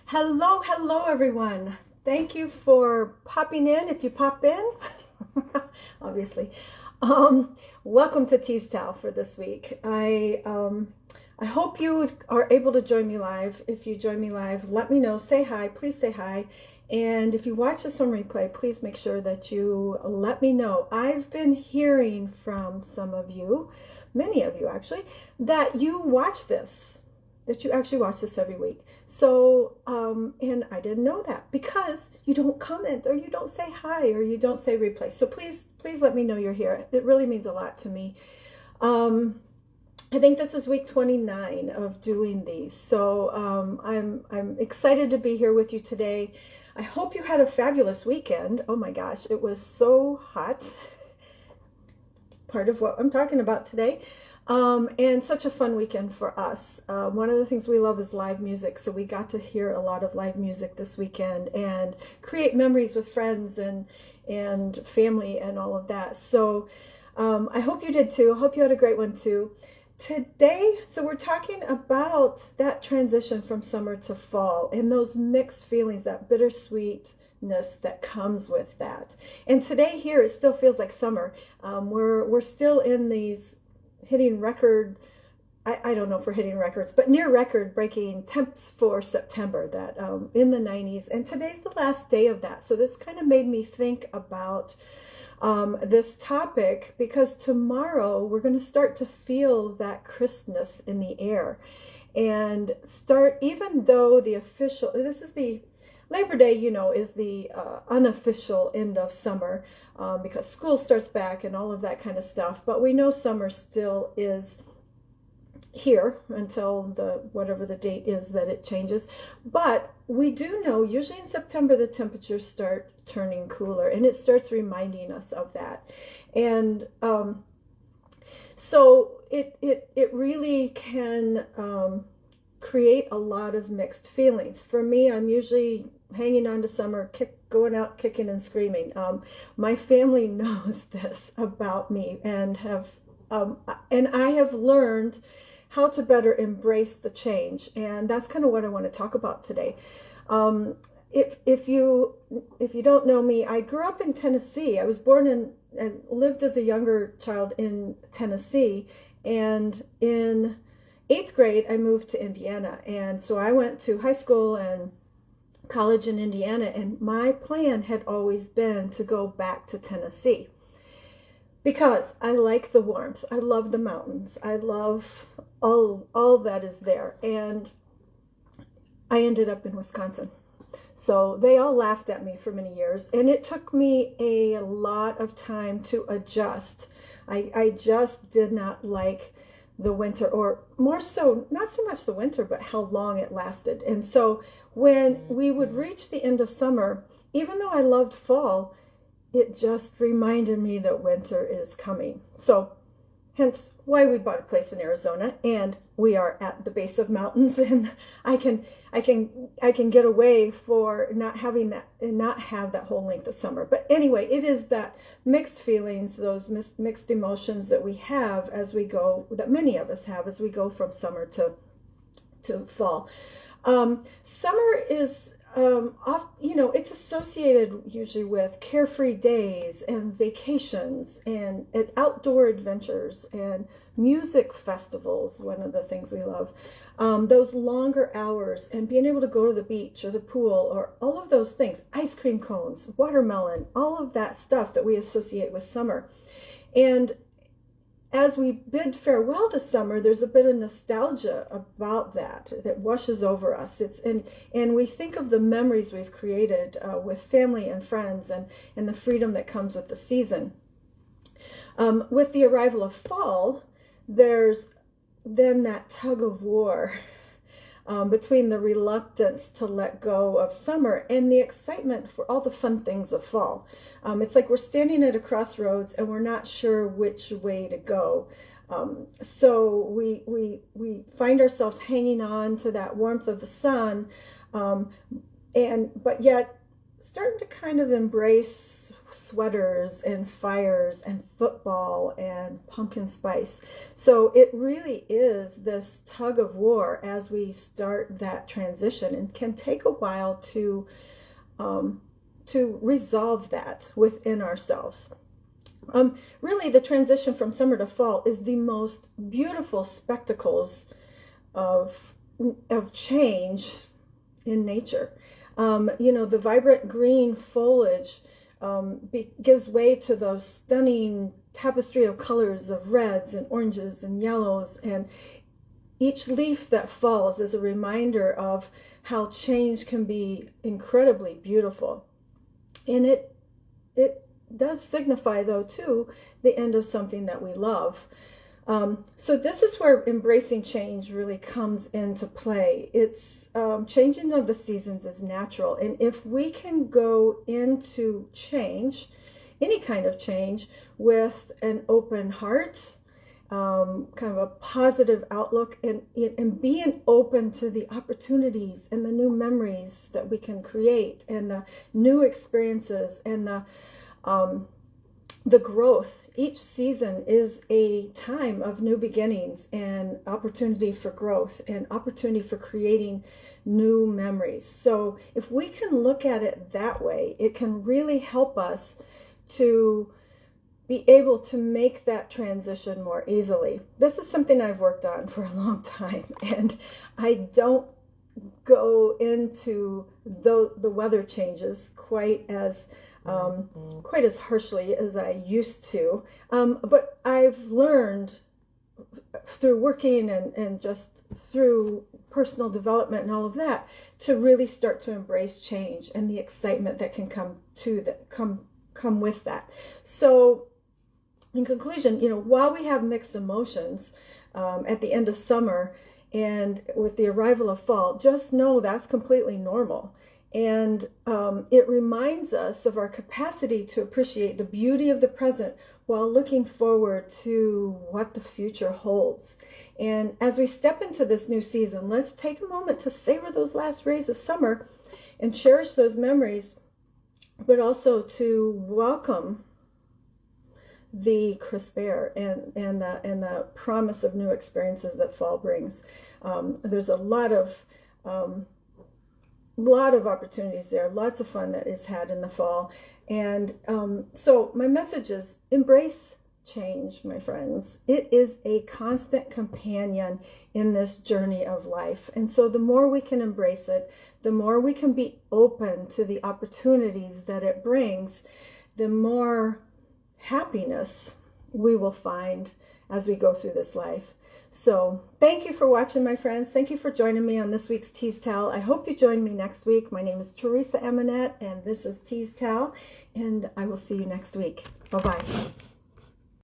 Hello everyone. Thank you for popping in. If you pop in, obviously. Welcome to Tease Towel for this week. I hope you are able to join me live. If you join me live, let me know. Say hi. Please say hi. And if you watch this on replay, please make sure that you let me know. I've been hearing from some of you, many of you actually, that you watch this, that you actually watch this every week. So, and I didn't know that because you don't comment or you don't say hi or you don't say replay. So please let me know you're here. It really means a lot to me. I think this is week 29 of doing these. So I'm excited to be here with you today. I hope you had a fabulous weekend. Oh my gosh, it was so hot. Part of what I'm talking about today. And such a fun weekend for us. One of the things we love is live music, so we got to hear a lot of live music this weekend and create memories with friends and family and all of that. So I hope you did too. I hope you had a great one too. Today, so we're talking about that transition from summer to fall and those mixed feelings, that bittersweetness that comes with that. And today here, it still feels like summer. We're still in these hitting record, I don't know if we're hitting records, but near record breaking temps for September, that in the 90s. And today's the last day of that. So this kind of made me think about this topic, because tomorrow we're going to start to feel that crispness in the air and start, even though the official, this is the Labor Day, you know, is the unofficial end of summer because school starts back and all of that kind of stuff. But we know summer still is here until whatever the date is that it changes. But we do know usually in September the temperatures start turning cooler, and it starts reminding us of that. And so it really can create a lot of mixed feelings. For me, I'm usually hanging on to summer, going out kicking and screaming. My family knows this about me, and I have learned how to better embrace the change, and that's kind of what I want to talk about today. If you don't know me, I grew up in Tennessee. I was born and lived as a younger child in Tennessee, and in 8th grade, I moved to Indiana. And so I went to high school and college in Indiana, and my plan had always been to go back to Tennessee because I like the warmth. I love the mountains. I love all that is there. And I ended up in Wisconsin. So they all laughed at me for many years, and it took me a lot of time to adjust. I just did not like the winter, or more so, not so much the winter, but how long it lasted. And so when we would reach the end of summer, even though I loved fall, it just reminded me that winter is coming. So hence why we bought a place in Arizona, and we are at the base of mountains, and I can get away for not having that and not have that whole length of summer. But anyway, it is that mixed feelings, those mixed emotions that we have as we go, that many of us have as we go from summer to fall. Summer is it's associated usually with carefree days and vacations and outdoor adventures and music festivals, one of the things we love. Those longer hours and being able to go to the beach or the pool or all of those things, ice cream cones, watermelon, all of that stuff that we associate with summer. And as we bid farewell to summer, there's a bit of nostalgia about that washes over us. And we think of the memories we've created with family and friends and the freedom that comes with the season. With the arrival of fall, there's then that tug of war between the reluctance to let go of summer and the excitement for all the fun things of fall. It's like we're standing at a crossroads and we're not sure which way to go. So we find ourselves hanging on to that warmth of the sun, but yet starting to kind of embrace sweaters and fires and football and pumpkin spice. So it really is this tug of war as we start that transition, and can take a while to resolve that within ourselves. Really, the transition from summer to fall is the most beautiful spectacles of change in nature. The vibrant green foliage gives way to those stunning tapestry of colors of reds and oranges and yellows, and each leaf that falls is a reminder of how change can be incredibly beautiful. And it does signify, though, too, the end of something that we love. So this is where embracing change really comes into play. It's changing of the seasons is natural. And if we can go into change, any kind of change, with an open heart, kind of a positive outlook, and being open to the opportunities and the new memories that we can create, and the new experiences, and the growth. Each season is a time of new beginnings and opportunity for growth and opportunity for creating new memories. So if we can look at it that way, it can really help us to be able to make that transition more easily. This is something I've worked on for a long time, and I don't go into the weather changes quite as harshly as I used to. But I've learned through working and just through personal development and all of that, to really start to embrace change and the excitement that can come with that. So in conclusion, while we have mixed emotions at the end of summer and with the arrival of fall, just know that's completely normal. And it reminds us of our capacity to appreciate the beauty of the present while looking forward to what the future holds. And as we step into this new season, let's take a moment to savor those last rays of summer and cherish those memories, but also to welcome the crisp air and the promise of new experiences that fall brings. There's a lot of opportunities there, lots of fun that is had in the fall. And so my message is embrace change, my friends. It is a constant companion in this journey of life. And so the more we can embrace it, the more we can be open to the opportunities that it brings, the more happiness we will find as we go through this life. So thank you for watching, my friends. Thank you for joining me on this week's Tease Tell. I hope you join me next week. My name is Teresa Eminette, and this is Tease Tell, and I will see you next week. Bye-bye.